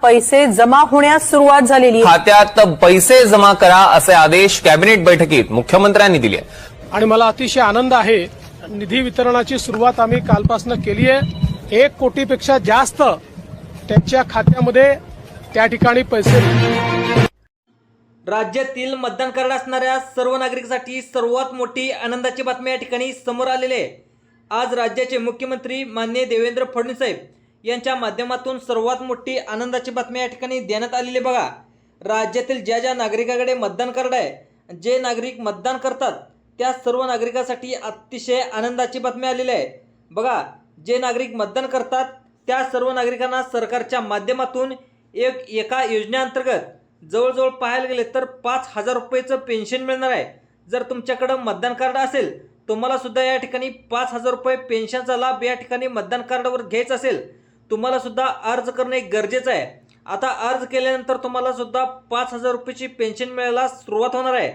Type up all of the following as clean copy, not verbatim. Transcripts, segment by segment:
पैसे जमा होण्यास सुरुवात झालेली आहे। खात्यात पैसे जमा करा असे आदेश कॅबिनेट बैठकीत मुख्यमंत्र्यांनी दिले। आणि मला अतिशय आनंद आहे, निधी वितरणाची सुरुवात आम्ही कालपासून केली आहे। 1 कोटीपेक्षा जास्त त्यांच्या खात्यामध्ये त्या ठिकाणी पैसे। राज्यातील मतदान कार्ड असणाऱ्या सर्व नागरिकांसाठी सर्वात मोठी आनंदाची बातमी या ठिकाणी समोर आलेली आहे। आज राज्याचे मुख्यमंत्री माननीय देवेंद्र फडणवीस साहेब यांच्या माध्यमातून सर्वात मोठी आनंदाची बातमी या ठिकाणी देण्यात आलेली आहे। बघा, राज्यातील ज्या नागरिकांकडे मतदान कार्ड आहे, जे नागरिक मतदान करतात त्या सर्व नागरिकांसाठी अतिशय आनंदाची बातमी आलेली आहे। बघा, जे नागरिक मतदान करतात त्या सर्व नागरिकांना सरकारच्या माध्यमातून एका योजनेअंतर्गत जवळजवळ पाहायला गेले तर 5,000 रुपयेचं पेन्शन मिळणार आहे। जर तुमच्याकडे मतदान कार्ड असेल, तुम्हाला सुद्धा या ठिकाणी 5,000 रुपये पेन्शनचा लाभ या ठिकाणी मतदान कार्डावर घ्यायचा असेल, तुम्हाला सुद्धा अर्ज करणे गरजेचं आहे। आता अर्ज केल्यानंतर तुम्हाला सुद्धा 5,000 रुपयाची पेन्शन मिळायला सुरुवात होणार आहे।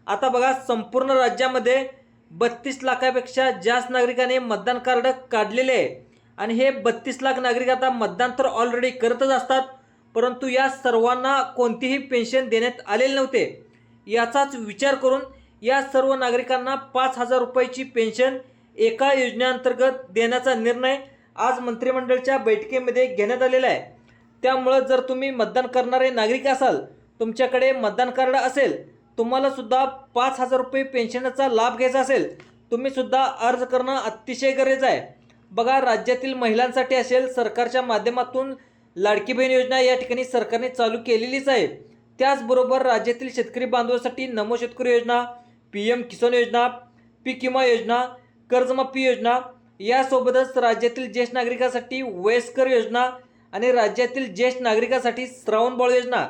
आता बघा, संपूर्ण राज्यामध्ये 32 लाखापेक्षा जास्त नागरिकांनी मतदान कार्ड काढलेले आहे आणि हे 32 लाख नागरिक आता मतदान तर ऑलरेडी करतच असतात, परंतु या सर्वांना कोणतीही पेन्शन देण्यात आलेली नव्हते। याचाच विचार करून या सर्व नागरिकांना 5,000 रुपयाची पेन्शन एका योजनेअंतर्गत देण्याचा निर्णय आज मंत्रिमंडळाच्या बैठकीमध्ये घेण्यात आलेला आहे। त्यामुळे जर तुम्ही मतदान करणारे नागरिक असाल, तुमच्याकडे मतदान कार्ड असेल, तुम्हाला सुद्धा 5,000 रुपये पेन्शनचा लाभ घ्यायचा असेल, तुम्ही सुद्धा अर्ज करणं अतिशय गरजेचं आहे। बघा, राज्यातील महिलांसाठी असेल, सरकारच्या माध्यमातून लाडकी बहीण योजना या ठिकाणी सरकारने चालू केलेलीच आहे। त्याचबरोबर राज्यातील शेतकरी बांधवांसाठी नमो शेतकरी योजना, PM किसान योजना, पीक विमा योजना, कर्जमाफी योजना, यासोबतच राज्यातील ज्येष्ठ नागरिकांसाठी वयस्कर योजना आणि राज्यातील ज्येष्ठ नागरिकांसाठी श्रावणबाळ योजना,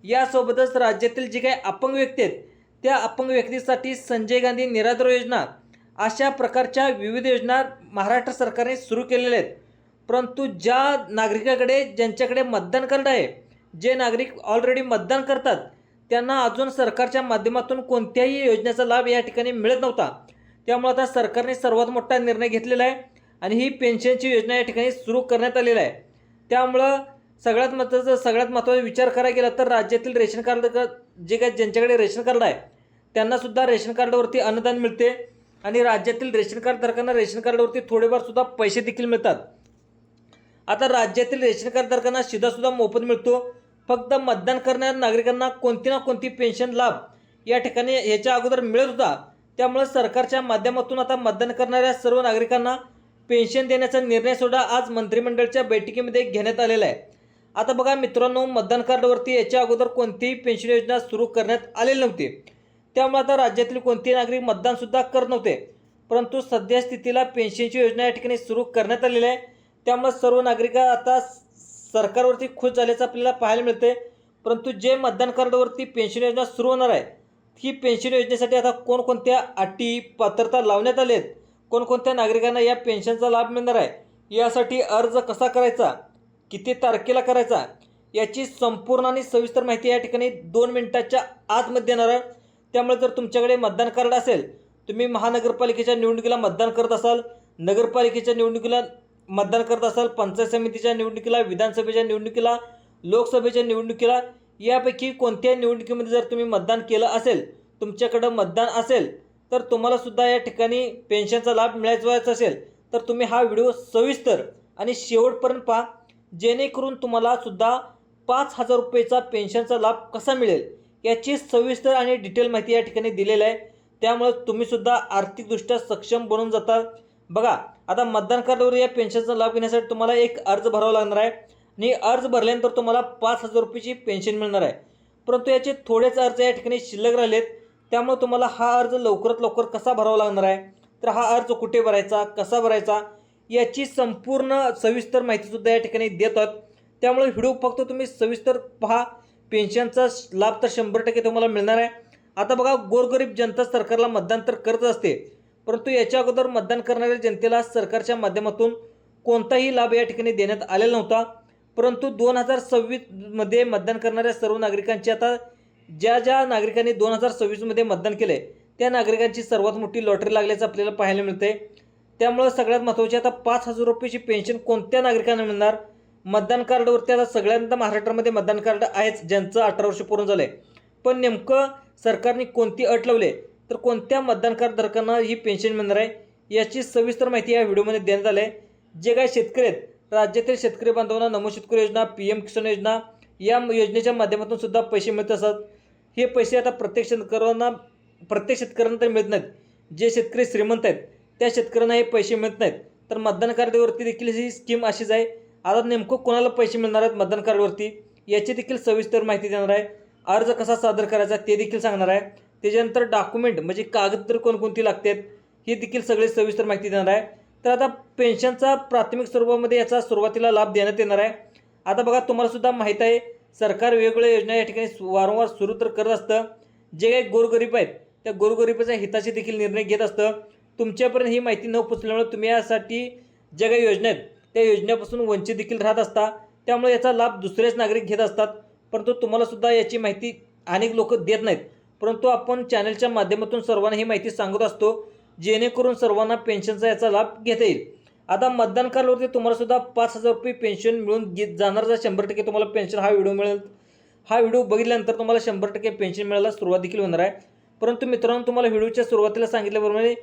यासोबतच राज्यातील जे काही अपंग व्यक्ती आहेत त्या अपंग व्यक्तीसाठी संजय गांधी निराधार योजना, अशा प्रकारच्या विविध योजना महाराष्ट्र सरकारने सुरू केलेल्या आहेत। परंतु ज्या नागरिकाकडे ज्यांच्याकडे मतदान कार्ड आहे, जे नागरिक ऑलरेडी मतदान करतात, त्यांना अजून सरकारच्या माध्यमातून कोणत्याही योजनेचा लाभ या ठिकाणी मिळत नव्हता। त्यामुळे आता सरकारने सर्वात मोठा निर्णय घेतलेला आहे आणि ही पेन्शनची योजना या ठिकाणी सुरू करण्यात आलेली आहे। त्यामुळं सगळ्यात महत्त्वाचा विचार करायला गेला तर राज्यातील रेशन कार्ड जे काही ज्यांच्याकडे रेशन कार्ड आहे त्यांनासुद्धा रेशन कार्डवरती अनुदान मिळते आणि राज्यातील रेशन कार्ड धारकांना रेशन कार्डवरती थोडेफार सुद्धा पैसे देखील मिळतात। आता राज्यातील रेशन कार्ड धारकांना सुद्धा मोफत मिळतो। फक्त मतदान करणाऱ्या नागरिकांना कोणती ना कोणती पेन्शन लाभ या ठिकाणी ह्याच्या अगोदर मिळत होता। त्यामुळे सरकारच्या माध्यमातून आता मतदान करणाऱ्या सर्व नागरिकांना पेन्शन देण्याचा निर्णय सुद्धा आज मंत्रिमंडळाच्या बैठकीमध्ये घेण्यात आलेला आहे। आता बघा मित्रांनो, मतदान कार्डवरती याच्या अगोदर कोणतीही पेन्शन योजना सुरू करण्यात आलेली नव्हती। त्यामुळे आता राज्यातील कोणतेही नागरिक मतदानसुद्धा करत नव्हते, परंतु सध्या स्थितीला पेन्शनची योजना या ठिकाणी सुरू करण्यात आलेली आहे। त्यामुळे सर्व नागरिक आता सरकारवरती खुश झाल्याचं आपल्याला पाहायला मिळते। परंतु जे मतदान कार्डवरती पेन्शन योजना सुरू होणार आहे, ही पेन्शन योजनेसाठी आता कोणकोणत्या अटी पात्रता लावण्यात आल्या आहेत, कोणकोणत्या नागरिकांना या पेन्शनचा लाभ मिळणार आहे, यासाठी अर्ज कसा करायचा, किती तारखेला करायचा, याची संपूर्ण आणि सविस्तर माहिती या ठिकाणी 2 मिनिटाच्या आतमध्ये देणार आहे। त्यामुळे जर तुमच्याकडे मतदान कार्ड असेल, तुम्ही महानगरपालिकेच्या निवडणुकीला मतदान करत असाल, नगरपालिकेच्या निवडणुकीला मतदान करत असाल, पंचायत समितीच्या निवडणुकीला, विधानसभेच्या निवडणुकीला, लोकसभेच्या निवडणुकीला, यापैकी कोणत्याही निवडणुकीमध्ये जर तुम्ही मतदान केलं असेल, तुमच्याकडं मतदान असेल, तर तुम्हाला सुद्धा या ठिकाणी पेन्शनचा लाभ मिळवायचा असेल तर तुम्ही हा व्हिडिओ सविस्तर आणि शेवटपर्यंत पहा, जेणेकरून तुम्हाला सुद्धा 5,000 रुपयेचा पेन्शनचा लाभ कसा मिळेल याची सविस्तर आणि डिटेल माहिती या ठिकाणी दिलेली आहे। त्यामुळे तुम्ही सुद्धा आर्थिकदृष्ट्या सक्षम बनून जाता। बघा, आता मतदान कार्डवर या पेन्शनचा लाभ घेण्यासाठी तुम्हाला एक अर्ज भरावा लागणार आहे आणि अर्ज भरल्यानंतर तुम्हाला 5,000 रुपयाची पेन्शन मिळणार आहे। परंतु याचे थोडेच अर्ज या ठिकाणी शिल्लक राहिलेत। त्यामुळे तुम्हाला हा अर्ज लवकरात लवकर कसा भरावा लागणार आहे, तर हा अर्ज कुठे भरायचा, कसा भरायचा, याची संपूर्ण सविस्तर माहितीसुद्धा या ठिकाणी देत आहोत। त्यामुळे व्हिडिओ फक्त तुम्ही सविस्तर पहा, पेन्शनचा लाभ तर 100% तुम्हाला मिळणार आहे। आता बघा, गोरगरीब जनता सरकारला मतदान तर करत असते, परंतु याच्या अगोदर मतदान करणाऱ्या जनतेला सरकारच्या माध्यमातून कोणताही लाभ या ठिकाणी देण्यात आलेला नव्हता। परंतु 2026 मध्ये मतदान करणाऱ्या सर्व नागरिकांची आता ज्या नागरिकांनी 2026 मध्ये मतदान केले त्या नागरिकांची सर्वात मोठी लॉटरी लागल्याचं आपल्याला पाहायला मिळते। त्यामुळे सगळ्यात महत्त्वाचे आता 5,000 रुपयाची पेन्शन कोणत्या नागरिकांना मिळणार, मतदान कार्डवरती आता सगळ्यांना महाराष्ट्रामध्ये मतदान कार्ड आहेच ज्यांचं 18 वर्ष पूर्ण झालंय, पण नेमकं सरकारने कोणती अट लावली तर कोणत्या मतदान कार्ड धारकांना ही पेन्शन मिळणार आहे याची सविस्तर माहिती या व्हिडिओमध्ये देण्यात आली आहे. जे काही शेतकरी आहेत, राज्यातील शेतकरी बांधवांना नमो शेतकरी योजना, PM किसान योजना या योजनेच्या माध्यमातून सुद्धा पैसे मिळत असतात. हे पैसे आता प्रत्येक शेतकऱ्यांना तर मिळत नाहीत. जे शेतकरी श्रीमंत आहेत त्या शेतकऱ्यांना हे पैसे मिळत नाहीत. तर मतदान कार्डवरती देखील ही स्कीम अशीच आहे. आता नेमकं कोणाला पैसे मिळणार आहेत मतदान कार्डवरती याची देखील सविस्तर माहिती देणार आहे. अर्ज कसा सादर करायचा ते देखील सांगणार आहे. त्याच्यानंतर डॉक्युमेंट म्हणजे कागदपत्र कोणकोणती लागतात ही देखील सगळी सविस्तर माहिती देणार आहे. तर आता पेन्शनचा प्राथमिक स्वरूपामध्ये याचा सुरुवातीला लाभ देण्यात येणार आहे. आता बघा, तुम्हाला सुद्धा माहीत आहे सरकार वेगवेगळ्या योजना या ठिकाणी वारंवार सुरू तर करत असतं. जे काही गोरगरीब आहेत त्या गोरगरिबाच्या हिताचे देखील निर्णय घेत असतं. तुमच्यापर्यंत ही माहिती न पोचल्यामुळे तुम्ही यासाठी ज्या काही योजना आहेत त्या योजनेपासून वंचित देखील राहत असता. त्यामुळे याचा लाभ दुसरेच नागरिक घेत असतात. परंतु तुम्हाला सुद्धा याची माहिती अनेक लोक देत नाहीत. परंतु आपण चॅनलच्या माध्यमातून सर्वांना ही माहिती सांगत असतो जेणेकरून सर्वांना पेन्शनचा याचा लाभ घेता येईल. आता मतदान कार्डवरती तुम्हाला सुद्धा 5,000 रुपये पेन्शन मिळून जाणार. जर 100% तुम्हाला पेन्शन हा व्हिडिओ मिळेल, हा व्हिडिओ बघितल्यानंतर तुम्हाला 100% पेन्शन मिळायला सुरुवात देखील होणार आहे. परंतु मित्रांनो, तुम्हाला व्हिडिओच्या सुरुवातीला सांगितल्याप्रमाणे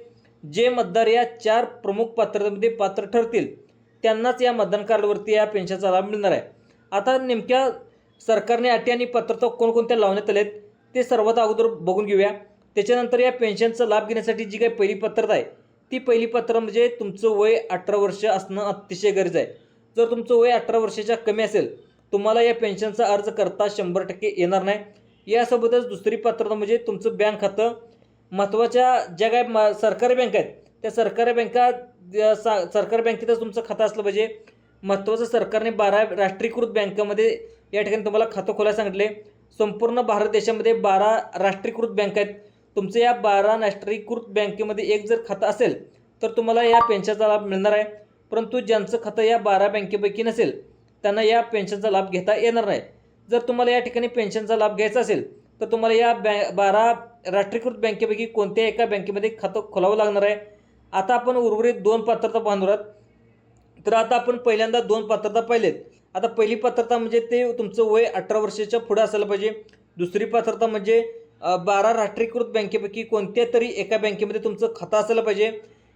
जे मतदार या 4 प्रमुख पात्रतेमध्ये पात्र ठरतील त्यांनाच या मतदान कार्डवरती या पेन्शनचा लाभ मिळणार आहे. आता नेमक्या सरकारने अटी आणि पात्रता कोणकोणत्या लावण्यात आल्या आहेत ते सर्वात अगोदर बघून घेऊया. त्याच्यानंतर या पेन्शनचा लाभ घेण्यासाठी जी काही पहिली पात्रता आहे ती पहिली पात्र म्हणजे तुमचं वय 18 वर्ष असणं अतिशय गरजेचं आहे. जर तुमचं वय 18 वर्षाच्या कमी असेल तुम्हाला या पेन्शनचा अर्ज करता 100% येणार नाही. यासोबतच दुसरी पात्रता म्हणजे तुमचं बँक खातं, महत्त्वाच्या ज्या काही सरकारी बँका आहेत त्या सरकारी बँकेतच तुमचं खातं असलं पाहिजे. महत्त्वाचं सरकारने 12 राष्ट्रीयकृत बँकामध्ये या ठिकाणी तुम्हाला खातं खोलायला सांगितले. संपूर्ण भारत देशामध्ये 12 राष्ट्रीयकृत बँका आहेत. तुमचं या 12 राष्ट्रीयकृत बँकेमध्ये एक जर खातं असेल तर तुम्हाला या पेन्शनचा लाभ मिळणार आहे. परंतु ज्यांचं खातं या 12 बँकेपैकी नसेल त्यांना या पेन्शनचा लाभ घेता येणार नाही. जर तुम्हाला या ठिकाणी पेन्शनचा लाभ घ्यायचा असेल तर तुम्हाला या 12 राष्ट्रीयकृत बँकेपैकी कोणत्याही एका बँकेमध्ये खातं खोलावं लागणार आहे. आता आपण उर्वरित 2 पात्रता पाहणार आहोत. तर आता आपण पहिल्यांदा 2 पात्रता पाहिलेत. आता पहिली पात्रता म्हणजे ते तुमचं वय 18 वर्षाच्या पुढे असायला पाहिजे. दुसरी पात्रता म्हणजे 12 राष्ट्रीयकृत बँकेपैकी कोणत्या तरी एका बँकेमध्ये तुमचं खातं असायला पाहिजे.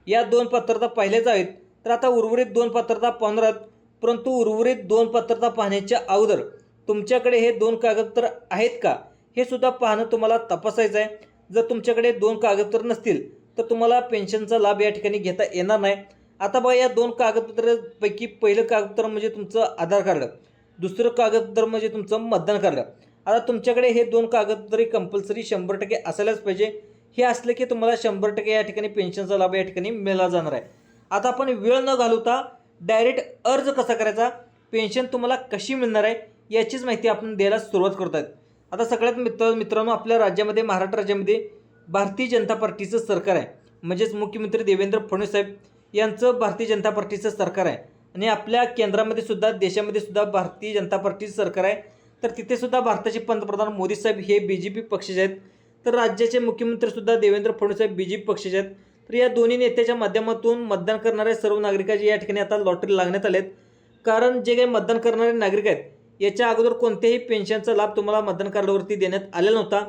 या 2 पात्रता पाहिल्याच आहेत. तर आता उर्वरित 2 पात्रता पाहणार आहोत. परंतु उर्वरित 2 पात्रता पाहण्याच्या अगोदर तुमच्याकडे हे 2 कागदपत्र आहेत का हे सुद्धा पाहणं तुम्हाला तपासायचं आहे. जर तुमच्याकडे 2 कागदपत्र नसतील तर तुम्हाला पेन्शनचा लाभ या ठिकाणी घेता येणार नाही. आता बघा, या 2 कागदपत्रांपैकी पहिलं कागदपत्र म्हणजे तुमचं आधार कार्ड, दुसरं कागदपत्र म्हणजे तुमचं मतदान कार्ड. आता तुमच्याकडे हे 2 कागदपत्रे कंपल्सरी 100% असायलाच पाहिजे. हे असले की तुम्हाला 100% या ठिकाणी पेन्शनचा लाभ या ठिकाणी मिळाला जाणार आहे. आता आपण वेळ न घालवता डायरेक्ट अर्ज कसा करायचा, पेन्शन तुम्हाला कशी मिळणार आहे याचीच माहिती आपण द्यायला सुरुवात करत आहेत. आता सगळ्यात मित्रांनो, आपल्या राज्यामध्ये महाराष्ट्र राज्यामध्ये भारतीय जनता पार्टीचं सरकार आहे. म्हणजेच मुख्यमंत्री देवेंद्र फडणवीस साहेब यांचं भारतीय जनता पार्टीचं सरकार आहे. आणि आपल्या केंद्रामध्ये सुद्धा देशामध्ये सुद्धा भारतीय जनता पार्टीचं सरकार आहे. तर तिथे सुद्धा भारताचे पंतप्रधान मोदी साहेब हे BJP पक्षाचे आहेत. तर राज्याचे मुख्यमंत्री सुद्धा देवेंद्र फडणवीस साहेब BJP पक्षाचे आहेत. तर या दोन्ही नेत्याच्या माध्यमातून मतदान करणाऱ्या सर्व नागरिकांची या ठिकाणी आता लॉटरी लागण्यात आलेत. कारण जे काही मतदान करणारे नागरिक आहेत याच्या अगोदर कोणत्याही पेन्शनचा लाभ तुम्हाला मतदान कार्डावरती देण्यात आलेला नव्हता.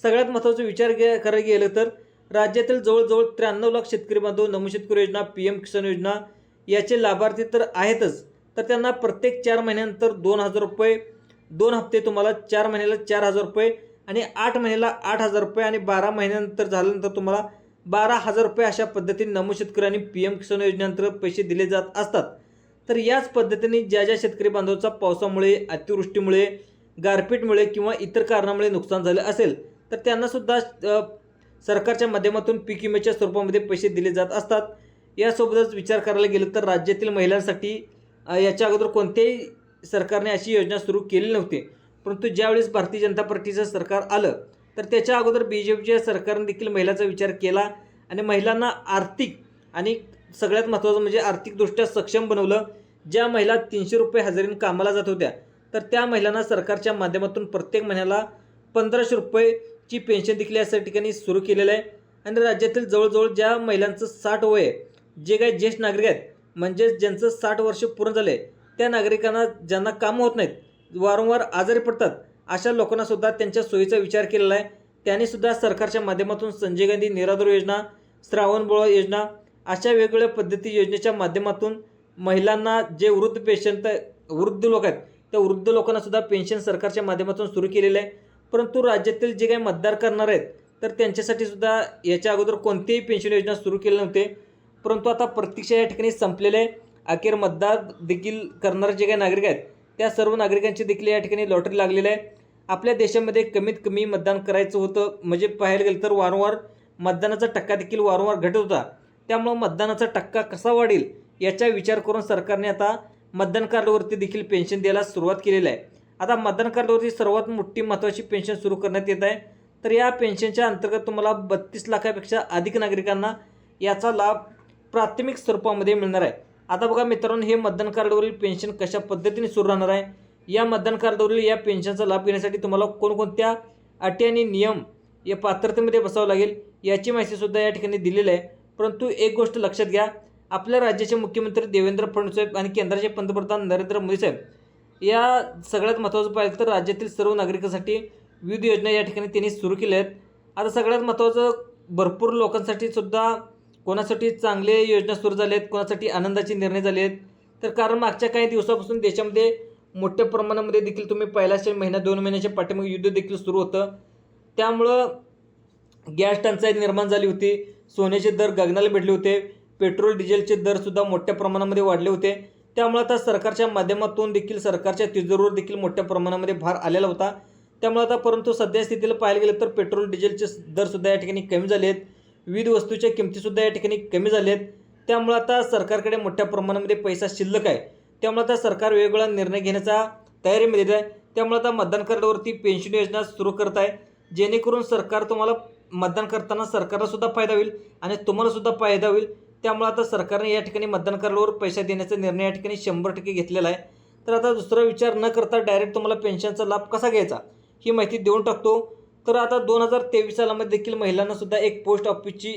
सगळ्यात महत्त्वाचा विचार करायला गेलं तर राज्यातील जवळजवळ 93 लाख शेतकरी बांधव नमो शेतकरी योजना, PM किसान योजना याचे लाभार्थी तर आहेतच. तर त्यांना प्रत्येक 4 महिन्यानंतर 2,000 रुपये, 2 हप्ते तुम्हाला 4 महिन्याला 4,000 रुपये आणि 8 महिन्याला 8,000 रुपये आणि 12 महिन्यानंतर झाल्यानंतर तुम्हाला 12,000 रुपये अशा पद्धतीने नमो शेतकरी आणि PM किसान योजनेअंतर्गत पैसे दिले जात असतात. तर याच पद्धतीने ज्या शेतकरी बांधवांचा पावसामुळे, अतिवृष्टीमुळे, गारपीटमुळे किंवा इतर कारणामुळे नुकसान झालं असेल तर त्यांना सुद्धा सरकारच्या माध्यमातून पीक विम्याच्या स्वरूपामध्ये पैसे दिले जात असतात. यासोबतच विचार करायला गेलं तर राज्यातील महिलांसाठी याच्या अगोदर कोणत्याही सरकारने अशी योजना सुरू केली नव्हती. परंतु ज्यावेळेस भारतीय जनता पार्टीचं सरकार आलं तर त्याच्या अगोदर BJPच्या सरकारने देखील महिलांचा विचार केला आणि महिलांना आर्थिक आणि सगळ्यात महत्त्वाचं म्हणजे आर्थिकदृष्ट्या सक्षम बनवलं. ज्या महिला 300 रुपये हजेरीने कामाला जात होत्या तर त्या महिलांना सरकारच्या माध्यमातून प्रत्येक महिन्याला 1,500 रुपयेची पेन्शन देखील या ठिकाणी सुरू केलेलं आहे. आणि राज्यातील जवळजवळ ज्या महिलांचं 60 वय आहे, जे काही ज्येष्ठ नागरिक आहेत म्हणजेच ज्यांचं 60 वर्ष पूर्ण झाले त्या नागरिकांना ज्यांना कामं होत नाहीत, वारंवार आजारी पडतात, अशा लोकांना सुद्धा त्यांच्या सोयीचा विचार केलेला आहे. त्यांनी सुद्धा सरकारच्या माध्यमातून संजय गांधी निराधार योजना, श्रावणबाळ योजना अशा वेगवेगळ्या पद्धती योजनेच्या माध्यमातून महिलांना जे वृद्ध लोक आहेत त्या वृद्ध लोकांना सुद्धा पेन्शन सरकारच्या माध्यमातून सुरू केलेलं आहे. परंतु राज्यातील जे काही मतदार करणार आहेत तर त्यांच्यासाठी सुद्धा याच्या अगोदर कोणतीही पेन्शन योजना सुरू केली नव्हते. परंतु आता प्रतीक्षा या ठिकाणी संपलेले आहे. अखेर मतदार देखील करणारे जे काही नागरिक आहेत त्या सर्व नागरिकांची देखील या ठिकाणी लॉटरी लागलेली आहे. आपल्या देशामध्ये कमीत कमी मतदान करायचं होतं, म्हणजे पाहायला गेलं तर वारंवार मतदानाचा टक्का देखील वारंवार घटत होता. त्यामुळं मतदानाचा टक्का कसा वाढेल याचा विचार करून सरकारने आता मतदान कार्डवरती देखील पेन्शन द्यायला सुरुवात केलेली आहे. आता मतदान कार्डवरती सर्वात मोठी महत्त्वाची पेन्शन सुरू करण्यात येत आहे. तर या पेन्शनच्या अंतर्गत तुम्हाला 32 लाखापेक्षा अधिक नागरिकांना याचा लाभ प्राथमिक स्वरूपामध्ये मिळणार आहे. आता बघा मित्रांनो, हे मतदान कार्डवरील पेन्शन कशा पद्धतीने सुरू राहणार आहे, या मतदान कार्डवरील या पेन्शनचा लाभ घेण्यासाठी तुम्हाला कोणकोणत्या अटी आणि नियम या पात्रतेमध्ये बसावं लागेल याची माहितीसुद्धा या ठिकाणी दिलेली आहे. परंतु एक गोष्ट लक्षात घ्या, आपल्या राज्याचे मुख्यमंत्री देवेंद्र फडणवीस साहेब आणि केंद्राचे पंतप्रधान नरेंद्र मोदी साहेब या सगळ्यात महत्त्वाचं पाहिलं तर राज्यातील सर्व नागरिकांसाठी विविध योजना या ठिकाणी त्यांनी सुरू केल्या आहेत. आता सगळ्यात महत्त्वाचं, भरपूर लोकांसाठी सुद्धा कोणासाठी चांगले योजना सुरू झाल्या आहेत, कोणासाठी आनंदाचे निर्णय झाले आहेत. तर कारण मागच्या काही दिवसापासून देशामध्ये मोठ्या प्रमाणामध्ये देखील तुम्ही पहिल्या 1-2 महिन्याच्या पाठीमागे युद्ध देखील सुरू होतं. त्यामुळं गॅस टंचाई निर्माण झाली होती, सोन्याचे दर गगनाला भिडले होते, पेट्रोल डिझेलचे दरसुद्धा मोठ्या प्रमाणामध्ये वाढले होते. त्यामुळे आता सरकारच्या माध्यमातून देखील सरकारच्या तिजोरीवर देखील मोठ्या प्रमाणामध्ये भार आलेला होता. त्यामुळे आता परंतु सध्या स्थितीला पाहायला गेलं तर पेट्रोल डिझेलचे दरसुद्धा या ठिकाणी कमी झाले आहेत, विविध वस्तूच्या किमतीसुद्धा या ठिकाणी कमी झाल्या आहेत. त्यामुळे आता सरकारकडे मोठ्या प्रमाणामध्ये पैसा शिल्लक आहे. त्यामुळे आता सरकार वेगवेगळा निर्णय घेण्याचा तयारीमध्ये आहे. त्यामुळे आता मतदान कार्डावरती पेन्शन योजना सुरू करत आहे, जेणेकरून सरकार तुम्हाला मतदान करताना सरकारला सुद्धा फायदा होईल आणि तुम्हाला सुद्धा फायदा होईल. त्यामुळे आता सरकारने या ठिकाणी मतदान कार्डावर पैसा देण्याचा निर्णय या ठिकाणी 100% घेतलेला आहे. तर आता दुसरा विचार न करता डायरेक्ट तुम्हाला पेन्शनचा लाभ कसा घ्यायचा ही माहिती देऊन टाकतो. तर आता 2023 सालामध्ये देखील महिलांना सुद्धा एक पोस्ट ऑफिसची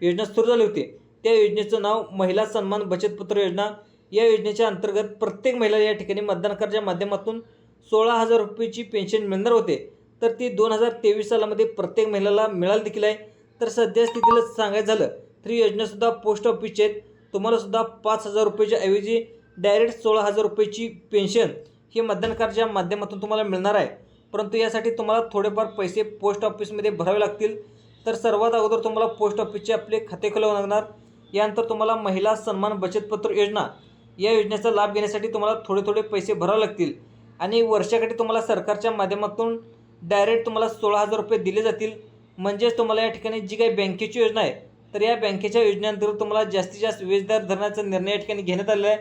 योजना सुरू झाली होती. त्या योजनेचं नाव महिला सन्मान बचत पत्र योजना. या योजनेच्या अंतर्गत प्रत्येक महिला या ठिकाणी मतदान कार्डाच्या माध्यमातून 16,000 रुपयाची पेन्शन मिळणार होते. तर ती 2023 सालामध्ये प्रत्येक महिलाला मिळाली देखील आहे. तर सध्या स्थितीला सांगायचं झालं तर ही योजनासुद्धा पोस्ट ऑफिसची आहेत. तुम्हालासुद्धा 5,000 रुपयाच्या ऐवजी डायरेक्ट 16,000 रुपयाची पेन्शन ही मतदान कार्डाच्या माध्यमातून तुम्हाला मिळणार आहे. परंतु यासाठी तुम्हाला थोडेफार पैसे पोस्ट ऑफिसमध्ये भरावे लागतील. तर सर्वात अगोदर तुम्हाला पोस्ट ऑफिसचे आपले खाते खोलावे लागणार. यानंतर तुम्हाला महिला सन्मान बचत पत्र योजना या योजनेचा लाभ घेण्यासाठी तुम्हाला थोडे पैसे भरावे लागतील आणि वर्षाकाठी तुम्हाला सरकारच्या माध्यमातून डायरेक्ट तुम्हाला 16,000 रुपये दिले जातील. म्हणजेच तुम्हाला या ठिकाणी जी काही बँकेची योजना आहे तर या बँकेच्या योजनेअंतर्गत तुम्हाला जास्तीत जास्त व्याजदर धरण्याचा निर्णय या ठिकाणी घेण्यात आलेला आहे.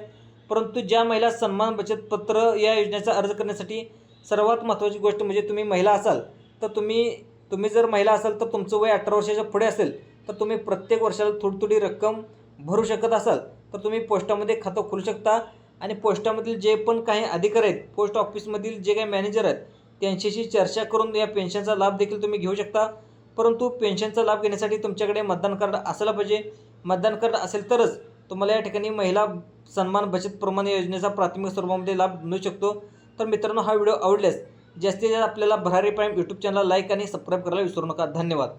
परंतु ज्या महिला सन्मान बचत पत्र या योजनेचा अर्ज करण्यासाठी सर्वात महत्त्वाची गोष्ट म्हणजे तुम्ही महिला असाल तर तुम्ही जर महिला असाल तर तुमचं वय 18 वर्षाच्या पुढे असेल तर तुम्ही प्रत्येक वर्षाला थोडी रक्कम भरू शकत असाल तर तुम्ही पोस्टामध्ये खातं खोलू शकता आणि पोस्टामधील जे पण काही अधिकारी आहेत, पोस्ट ऑफिसमधील जे काही मॅनेजर आहेत त्यांच्याशी चर्चा करून या पेन्शनचा लाभ देखील तुम्ही घेऊ शकता. परंतु पेन्शनचा लाभ घेण्यासाठी तुमच्याकडे मतदान कार्ड असायला पाहिजे. मतदान कार्ड असेल तरच तुम्हाला या ठिकाणी महिला सन्मान बचत प्रमाण योजनेचा प्राथमिक स्वरूपामध्ये लाभ मिळू शकतो. तर मित्रांनो, हा व्हिडिओ आवडल्यास जास्तीत जास्त आपल्याला भरारी प्राईम यूट्यूब चॅनलला लाईक आणि सबस्क्राईब करायला विसरू नका. धन्यवाद.